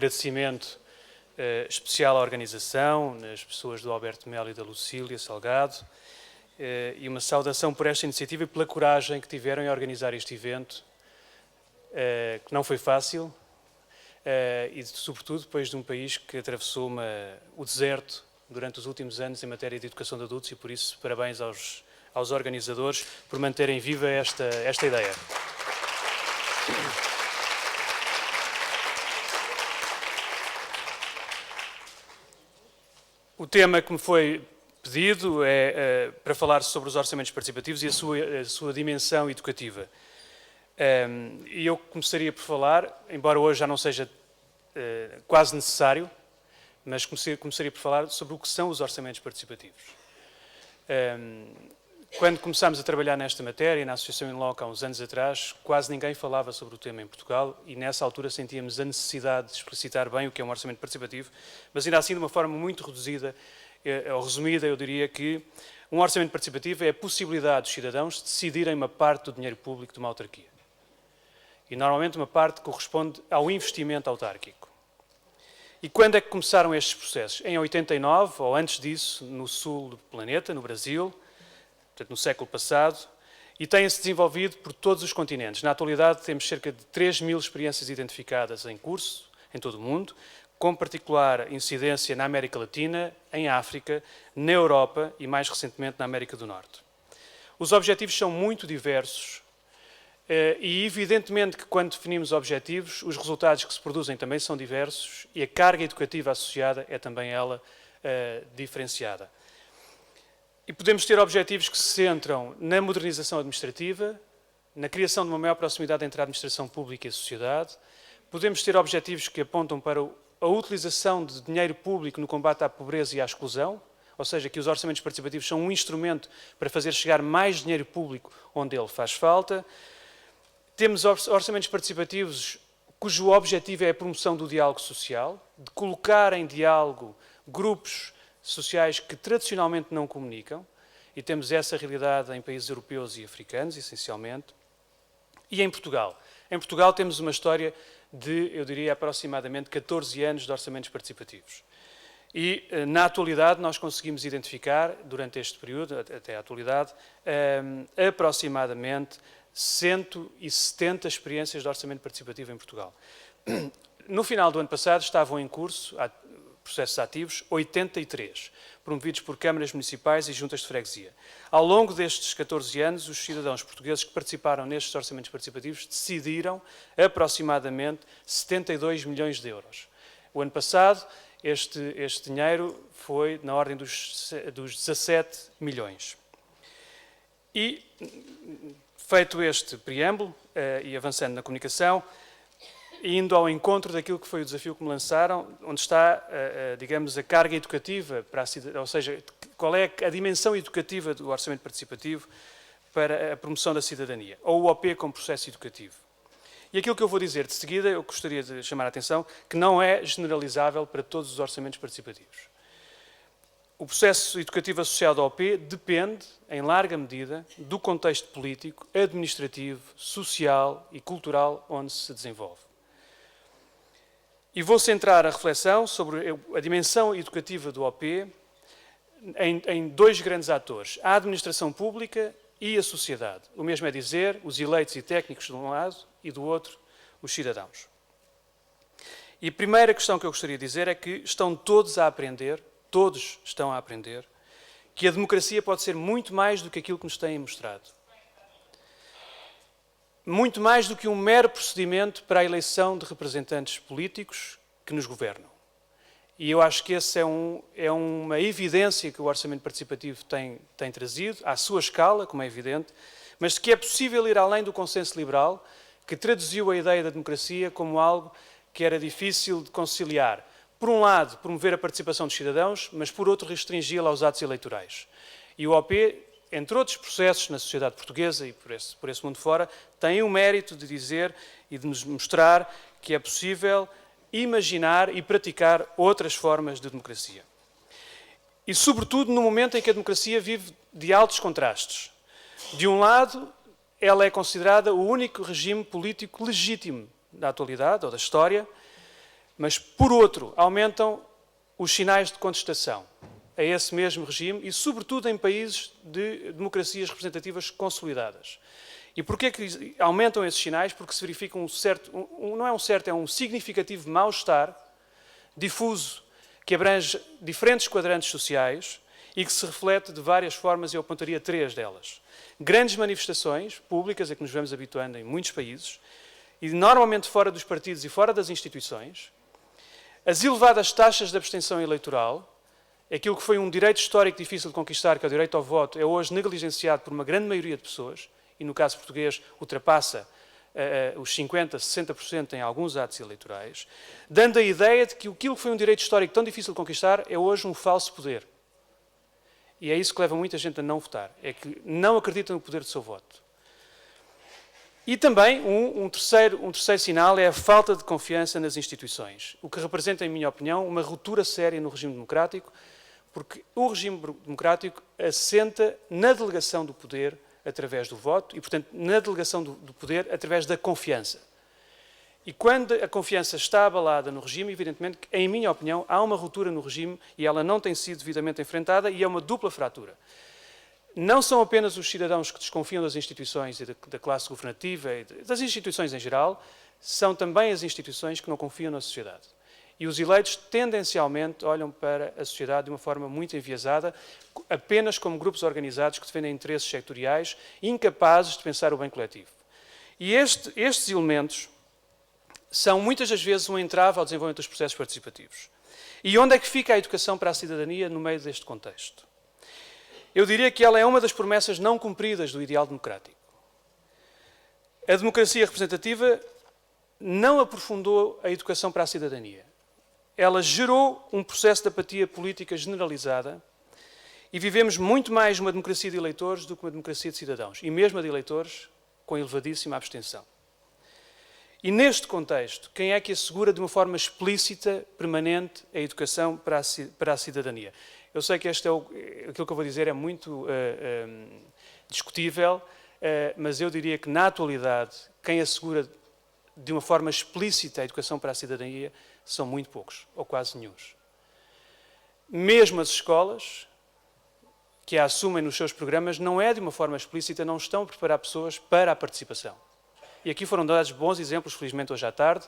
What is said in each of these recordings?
agradecimento especial à organização, nas pessoas do Alberto Melo e da Lucília Salgado, e uma saudação por esta iniciativa e pela coragem que tiveram em organizar este evento, que não foi fácil, e sobretudo depois de um país que atravessou o deserto durante os últimos anos em matéria de educação de adultos, e por isso parabéns aos organizadores por manterem viva esta ideia. O tema que me foi pedido é para falar sobre os orçamentos participativos e a sua dimensão educativa. E eu começaria por falar, embora hoje já não seja quase necessário, mas começaria por falar sobre o que são os orçamentos participativos. Quando começámos a trabalhar nesta matéria, na Associação INLOC há uns anos atrás, quase ninguém falava sobre o tema em Portugal e nessa altura sentíamos a necessidade de explicitar bem o que é um orçamento participativo, mas ainda assim de uma forma muito reduzida ou resumida, eu diria que um orçamento participativo é a possibilidade dos cidadãos decidirem uma parte do dinheiro público de uma autarquia. E normalmente uma parte corresponde ao investimento autárquico. E quando é que começaram estes processos? Em 89, ou antes disso, no sul do planeta, no Brasil, portanto no século passado, e têm-se desenvolvido por todos os continentes. Na atualidade temos cerca de 3.000 experiências identificadas em curso, em todo o mundo, com particular incidência na América Latina, em África, na Europa e mais recentemente na América do Norte. Os objetivos são muito diversos e evidentemente que quando definimos objetivos, os resultados que se produzem também são diversos e a carga educativa associada é também ela diferenciada. E podemos ter objetivos que se centram na modernização administrativa, na criação de uma maior proximidade entre a administração pública e a sociedade. Podemos ter objetivos que apontam para a utilização de dinheiro público no combate à pobreza e à exclusão, ou seja, que os orçamentos participativos são um instrumento para fazer chegar mais dinheiro público onde ele faz falta. Temos orçamentos participativos cujo objetivo é a promoção do diálogo social, de colocar em diálogo grupos sociais que tradicionalmente não comunicam, e temos essa realidade em países europeus e africanos, essencialmente. E em Portugal? Em Portugal temos uma história de, eu diria, aproximadamente 14 anos de orçamentos participativos. E, na atualidade, nós conseguimos identificar, durante este período, até à atualidade, aproximadamente 170 experiências de orçamento participativo em Portugal. No final do ano passado estavam em curso, processos ativos, 83, promovidos por câmaras municipais e juntas de freguesia. Ao longo destes 14 anos, os cidadãos portugueses que participaram nestes orçamentos participativos decidiram aproximadamente 72 milhões de euros. O ano passado, este dinheiro foi na ordem dos 17 milhões. E, feito este preâmbulo, e avançando na comunicação, indo ao encontro daquilo que foi o desafio que me lançaram, onde está, digamos, a carga educativa, ou seja, qual é a dimensão educativa do orçamento participativo para a promoção da cidadania, ou o OP como processo educativo. E aquilo que eu vou dizer de seguida, eu gostaria de chamar a atenção, que não é generalizável para todos os orçamentos participativos. O processo educativo associado ao OP depende, em larga medida, do contexto político, administrativo, social e cultural onde se desenvolve. E vou centrar a reflexão sobre a dimensão educativa do OP em dois grandes atores, a administração pública e a sociedade. O mesmo é dizer, os eleitos e técnicos de um lado e do outro, os cidadãos. E a primeira questão que eu gostaria de dizer é que estão todos a aprender, todos estão a aprender, que a democracia pode ser muito mais do que aquilo que nos têm mostrado. Muito mais do que um mero procedimento para a eleição de representantes políticos que nos governam. E eu acho que essa é uma evidência que o orçamento participativo tem trazido, à sua escala, como é evidente, mas que é possível ir além do consenso liberal, que traduziu a ideia da democracia como algo que era difícil de conciliar. Por um lado, promover a participação dos cidadãos, mas por outro, restringi-la aos atos eleitorais. E o OP, entre outros processos na sociedade portuguesa e por esse mundo fora, tem o mérito de dizer e de nos mostrar que é possível imaginar e praticar outras formas de democracia. E, sobretudo, no momento em que a democracia vive de altos contrastes. De um lado, ela é considerada o único regime político legítimo da atualidade ou da história, Mas, por outro, aumentam os sinais de contestação a esse mesmo regime e, sobretudo, em países de democracias representativas consolidadas. E porquê que aumentam esses sinais? Porque se verifica é um significativo mal-estar difuso que abrange diferentes quadrantes sociais e que se reflete de várias formas, e eu apontaria 3 delas. Grandes manifestações públicas, a que nos vamos habituando em muitos países, e normalmente fora dos partidos e fora das instituições, as elevadas taxas de abstenção eleitoral, aquilo que foi um direito histórico difícil de conquistar, que é o direito ao voto, é hoje negligenciado por uma grande maioria de pessoas, e no caso português ultrapassa os 50%, 60% em alguns atos eleitorais, dando a ideia de que aquilo que foi um direito histórico tão difícil de conquistar é hoje um falso poder. E é isso que leva muita gente a não votar, é que não acreditam no poder do seu voto. E também um terceiro sinal é a falta de confiança nas instituições, o que representa, em minha opinião, uma ruptura séria no regime democrático, porque o regime democrático assenta na delegação do poder através do voto e, portanto, na delegação do poder através da confiança. E quando a confiança está abalada no regime, evidentemente, em minha opinião, há uma ruptura no regime e ela não tem sido devidamente enfrentada e é uma dupla fratura. Não são apenas os cidadãos que desconfiam das instituições e da classe governativa e das instituições em geral, são também as instituições que não confiam na sociedade. E os eleitos tendencialmente olham para a sociedade de uma forma muito enviesada, apenas como grupos organizados que defendem interesses sectoriais, incapazes de pensar o bem coletivo. E estes elementos são muitas das vezes um entrave ao desenvolvimento dos processos participativos. E onde é que fica a educação para a cidadania no meio deste contexto? Eu diria que ela é uma das promessas não cumpridas do ideal democrático. A democracia representativa não aprofundou a educação para a cidadania. Ela gerou um processo de apatia política generalizada e vivemos muito mais uma democracia de eleitores do que uma democracia de cidadãos, e mesmo a de eleitores com elevadíssima abstenção. E neste contexto, quem é que assegura de uma forma explícita, permanente, a educação para a cidadania? Eu sei que aquilo que eu vou dizer é muito discutível, mas eu diria que na atualidade, quem assegura de uma forma explícita a educação para a cidadania são muito poucos, ou quase nenhuns. Mesmo as escolas, que a assumem nos seus programas, não é de uma forma explícita, não estão a preparar pessoas para a participação. E aqui foram dados bons exemplos, felizmente hoje à tarde,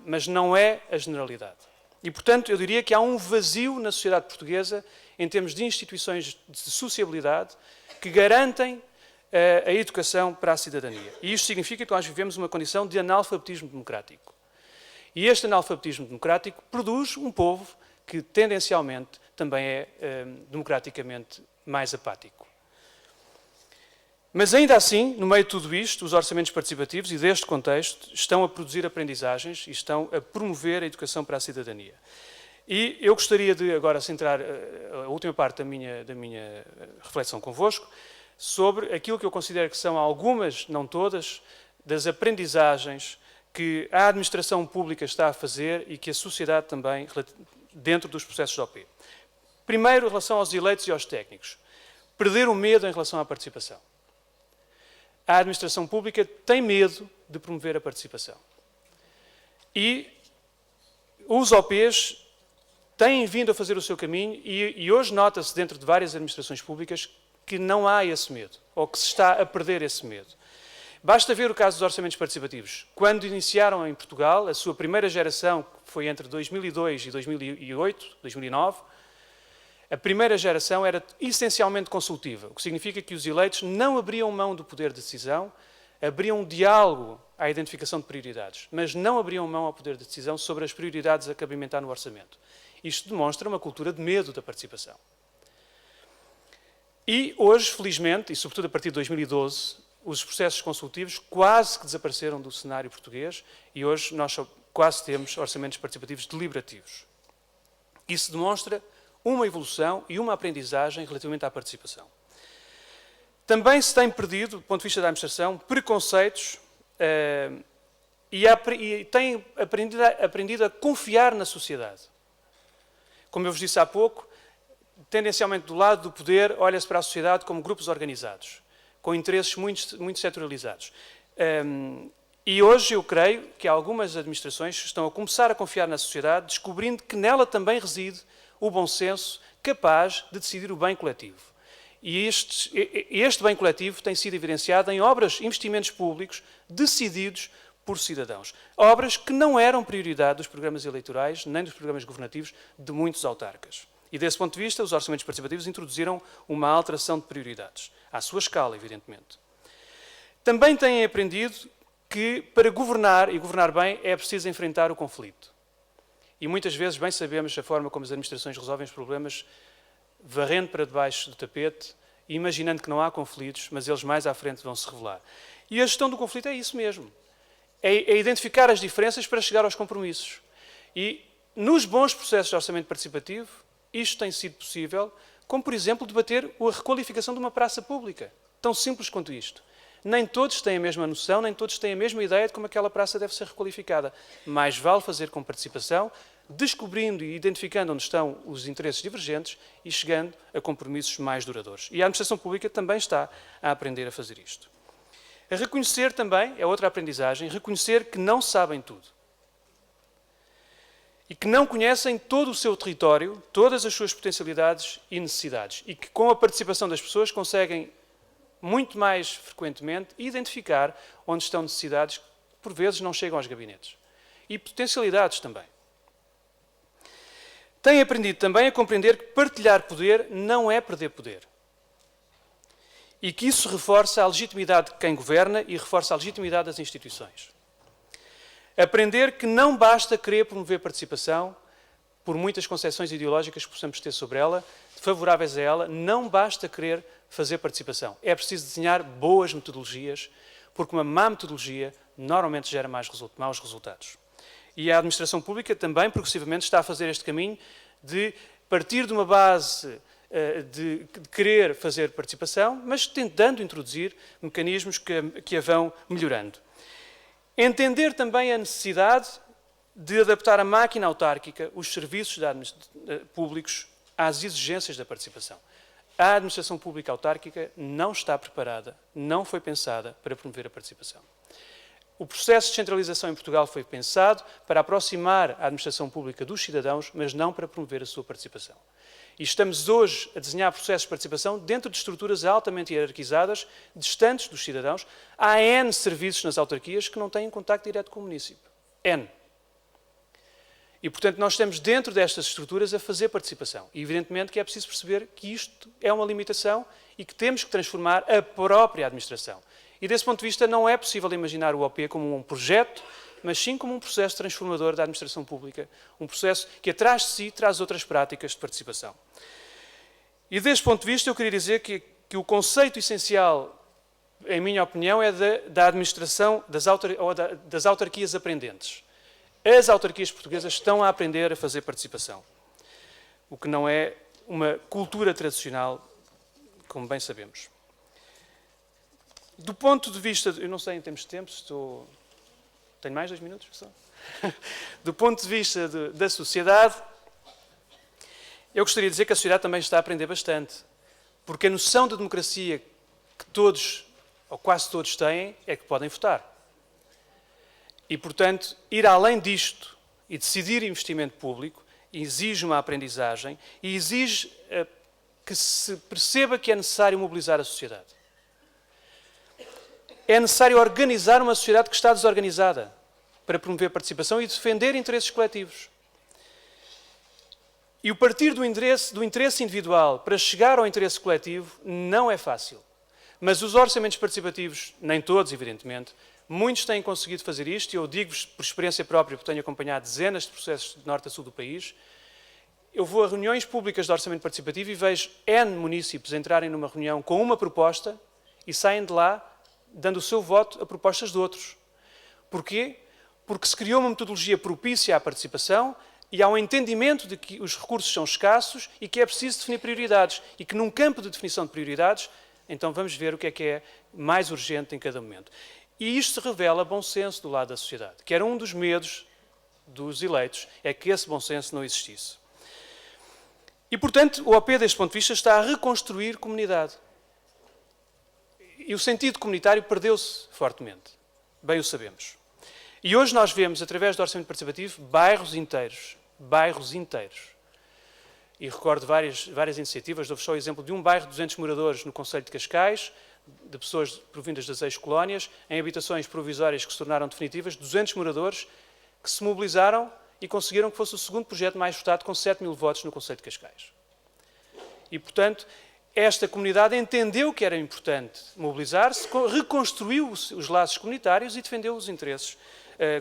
mas não é a generalidade. E, portanto, eu diria que há um vazio na sociedade portuguesa em termos de instituições de sociabilidade que garantem a educação para a cidadania. E isto significa que nós vivemos uma condição de analfabetismo democrático. E este analfabetismo democrático produz um povo que, tendencialmente, também é democraticamente mais apático. Mas, ainda assim, no meio de tudo isto, os orçamentos participativos, e deste contexto, estão a produzir aprendizagens e estão a promover a educação para a cidadania. E eu gostaria de agora centrar a última parte da minha reflexão convosco sobre aquilo que eu considero que são algumas, não todas, das aprendizagens que a administração pública está a fazer e que a sociedade também, dentro dos processos de OP. Primeiro, em relação aos eleitos e aos técnicos. Perder o medo em relação à participação. A administração pública tem medo de promover a participação. E os OPs têm vindo a fazer o seu caminho e hoje nota-se dentro de várias administrações públicas que não há esse medo, ou que se está a perder esse medo. Basta ver o caso dos orçamentos participativos. Quando iniciaram em Portugal, a sua primeira geração, que foi entre 2002 e 2008, 2009, a primeira geração era essencialmente consultiva, o que significa que os eleitos não abriam mão do poder de decisão, abriam um diálogo à identificação de prioridades, mas não abriam mão ao poder de decisão sobre as prioridades a cabimentar no orçamento. Isto demonstra uma cultura de medo da participação. E hoje, felizmente, e sobretudo a partir de 2012, os processos consultivos quase que desapareceram do cenário português e hoje nós quase temos orçamentos participativos deliberativos. Isso demonstra uma evolução e uma aprendizagem relativamente à participação. Também se tem perdido, do ponto de vista da administração, preconceitos e tem aprendido a confiar na sociedade. Como eu vos disse há pouco, tendencialmente do lado do poder, olha-se para a sociedade como grupos organizados, com interesses muito setorializados. E hoje eu creio que algumas administrações estão a começar a confiar na sociedade, descobrindo que nela também reside o bom senso capaz de decidir o bem coletivo. E este bem coletivo tem sido evidenciado em obras, investimentos públicos decididos por cidadãos. Obras que não eram prioridade dos programas eleitorais, nem dos programas governativos de muitos autarcas. E desse ponto de vista, os orçamentos participativos introduziram uma alteração de prioridades, à sua escala, evidentemente. Também têm aprendido que para governar, e governar bem, é preciso enfrentar o conflito. E muitas vezes bem sabemos a forma como as administrações resolvem os problemas, varrendo para debaixo do tapete, e imaginando que não há conflitos, mas eles mais à frente vão se revelar. E a gestão do conflito é isso mesmo. É identificar as diferenças para chegar aos compromissos. E nos bons processos de orçamento participativo, isto tem sido possível, como por exemplo debater a requalificação de uma praça pública. Tão simples quanto isto. Nem todos têm a mesma noção, nem todos têm a mesma ideia de como aquela praça deve ser requalificada. Mais vale fazer com participação, descobrindo e identificando onde estão os interesses divergentes e chegando a compromissos mais duradouros. E a administração pública também está a aprender a fazer isto. A reconhecer também, é outra aprendizagem, reconhecer que não sabem tudo. E que não conhecem todo o seu território, todas as suas potencialidades e necessidades. E que com a participação das pessoas conseguem muito mais frequentemente identificar onde estão necessidades que por vezes não chegam aos gabinetes. E potencialidades também. Têm aprendido também a compreender que partilhar poder não é perder poder. E que isso reforça a legitimidade de quem governa e reforça a legitimidade das instituições. Aprender que não basta querer promover participação, por muitas concepções ideológicas que possamos ter sobre ela, favoráveis a ela, não basta querer fazer participação. É preciso desenhar boas metodologias, porque uma má metodologia normalmente gera maus resultados. E a administração pública também, progressivamente, está a fazer este caminho de partir de uma base de querer fazer participação, mas tentando introduzir mecanismos que a vão melhorando. Entender também a necessidade de adaptar a máquina autárquica, os serviços públicos, às exigências da participação. A administração pública autárquica não está preparada, não foi pensada para promover a participação. O processo de descentralização em Portugal foi pensado para aproximar a administração pública dos cidadãos, mas não para promover a sua participação. E estamos hoje a desenhar processos de participação dentro de estruturas altamente hierarquizadas, distantes dos cidadãos. Há N serviços nas autarquias que não têm contacto direto com o município. N. E, portanto, nós estamos dentro destas estruturas a fazer participação. E, evidentemente, que é preciso perceber que isto é uma limitação e que temos que transformar a própria administração. E, desse ponto de vista, não é possível imaginar o OP como um projeto, mas sim como um processo transformador da administração pública, um processo que atrás de si traz outras práticas de participação. E, desse ponto de vista, eu queria dizer que o conceito essencial, em minha opinião, é da administração das autarquias aprendentes. As autarquias portuguesas estão a aprender a fazer participação, o que não é uma cultura tradicional, como bem sabemos. Do ponto de vista, eu não sei em termos de tempo, tenho mais 2 minutos, pessoal? Do ponto de vista da sociedade, eu gostaria de dizer que a sociedade também está a aprender bastante, porque a noção de democracia que todos, ou quase todos têm, é que podem votar. E, portanto, ir além disto e decidir investimento público exige uma aprendizagem e exige que se perceba que é necessário mobilizar a sociedade. É necessário organizar uma sociedade que está desorganizada para promover participação e defender interesses coletivos. E o partir do interesse individual para chegar ao interesse coletivo não é fácil. Mas os orçamentos participativos, nem todos, evidentemente, muitos têm conseguido fazer isto, e eu digo-vos por experiência própria, porque tenho acompanhado dezenas de processos de norte a sul do país. Eu vou a reuniões públicas de orçamento participativo e vejo N municípios entrarem numa reunião com uma proposta e saem de lá dando o seu voto a propostas de outros. Porquê? Porque se criou uma metodologia propícia à participação e há um entendimento de que os recursos são escassos e que é preciso definir prioridades. E que num campo de definição de prioridades, então vamos ver o que é mais urgente em cada momento. E isto revela bom senso do lado da sociedade, que era um dos medos dos eleitos, é que esse bom senso não existisse. E, portanto, o OP, deste ponto de vista, está a reconstruir comunidade. E o sentido comunitário perdeu-se fortemente. Bem o sabemos. E hoje nós vemos, através do orçamento participativo, bairros inteiros, e recordo várias iniciativas, dou-vos só o exemplo de um bairro de 200 moradores no concelho de Cascais, de pessoas provindas das ex-colónias, em habitações provisórias que se tornaram definitivas, 200 moradores que se mobilizaram e conseguiram que fosse o segundo projeto mais votado, com 7.000 votos no concelho de Cascais. E, portanto, esta comunidade entendeu que era importante mobilizar-se, reconstruiu os laços comunitários e defendeu os interesses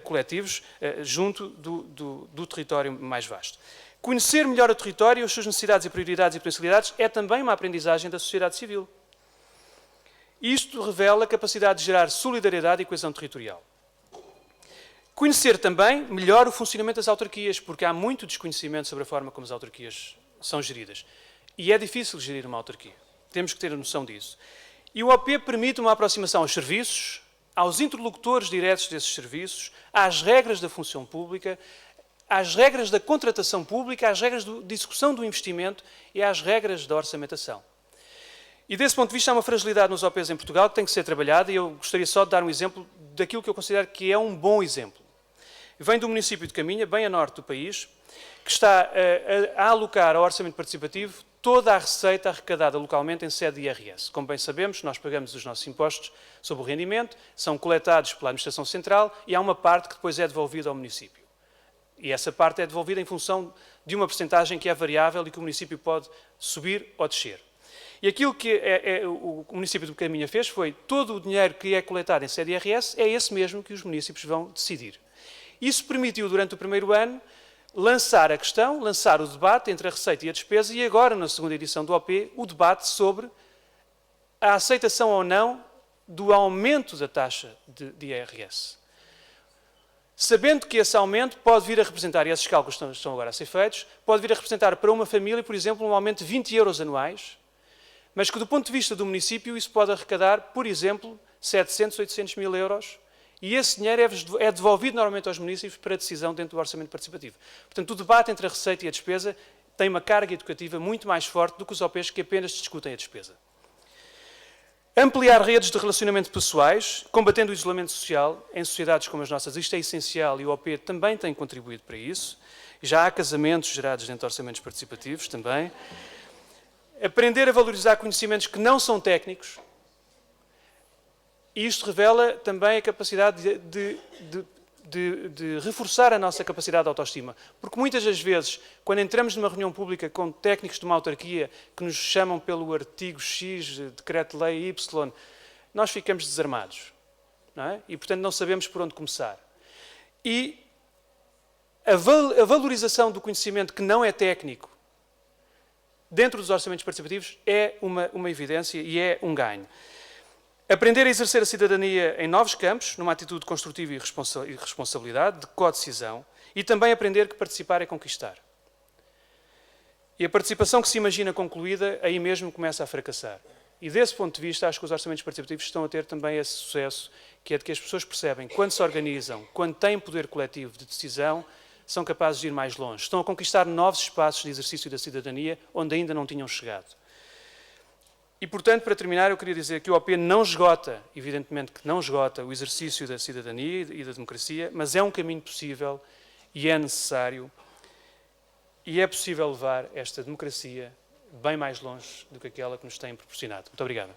coletivos junto do território mais vasto. Conhecer melhor o território, as suas necessidades e prioridades e potencialidades é também uma aprendizagem da sociedade civil. Isto revela a capacidade de gerar solidariedade e coesão territorial. Conhecer também melhor o funcionamento das autarquias, porque há muito desconhecimento sobre a forma como as autarquias são geridas. E é difícil gerir uma autarquia. Temos que ter a noção disso. E o OP permite uma aproximação aos serviços, aos interlocutores diretos desses serviços, às regras da função pública, às regras da contratação pública, às regras de execução do investimento e às regras da orçamentação. E desse ponto de vista há uma fragilidade nos OPs em Portugal que tem que ser trabalhada, e eu gostaria só de dar um exemplo daquilo que eu considero que é um bom exemplo. Vem do município de Caminha, bem a norte do país, que está a alocar ao orçamento participativo toda a receita arrecadada localmente em sede de IRS. Como bem sabemos, nós pagamos os nossos impostos sobre o rendimento, são coletados pela Administração Central e há uma parte que depois é devolvida ao município. E essa parte é devolvida em função de uma percentagem que é variável e que o município pode subir ou descer. E aquilo que o município de Caminha fez foi, todo o dinheiro que é coletado em sede de IRS é esse mesmo que os municípios vão decidir. Isso permitiu, durante o primeiro ano, lançar a questão, lançar o debate entre a receita e a despesa e agora, na segunda edição do OP, o debate sobre a aceitação ou não do aumento da taxa de IRS. Sabendo que esse aumento pode vir a representar, e esses cálculos estão agora a ser feitos, pode vir a representar para uma família, por exemplo, um aumento de 20 euros anuais, mas que do ponto de vista do município isso pode arrecadar, por exemplo, 700, 800 mil euros, e esse dinheiro é devolvido normalmente aos municípios para decisão dentro do orçamento participativo. Portanto, o debate entre a receita e a despesa tem uma carga educativa muito mais forte do que os OPs que apenas discutem a despesa. Ampliar redes de relacionamento pessoais, combatendo o isolamento social em sociedades como as nossas. Isto é essencial e o OP também tem contribuído para isso. Já há casamentos gerados dentro de orçamentos participativos também. Aprender a valorizar conhecimentos que não são técnicos. E isto revela também a capacidade de reforçar a nossa capacidade de autoestima. Porque muitas das vezes, quando entramos numa reunião pública com técnicos de uma autarquia que nos chamam pelo artigo X, decreto-lei Y, nós ficamos desarmados. Não é? E, portanto, não sabemos por onde começar. E a valorização do conhecimento que não é técnico dentro dos orçamentos participativos é uma evidência e é um ganho. Aprender a exercer a cidadania em novos campos, numa atitude construtiva e responsabilidade, de codecisão, e também aprender que participar é conquistar. E a participação que se imagina concluída, aí mesmo começa a fracassar. E desse ponto de vista, acho que os orçamentos participativos estão a ter também esse sucesso, que é de que as pessoas percebem, quando se organizam, quando têm poder coletivo de decisão, são capazes de ir mais longe. Estão a conquistar novos espaços de exercício da cidadania, onde ainda não tinham chegado. E, portanto, para terminar, eu queria dizer que o OP não esgota, evidentemente que não esgota o exercício da cidadania e da democracia, mas é um caminho possível e é necessário e é possível levar esta democracia bem mais longe do que aquela que nos tem proporcionado. Muito obrigado.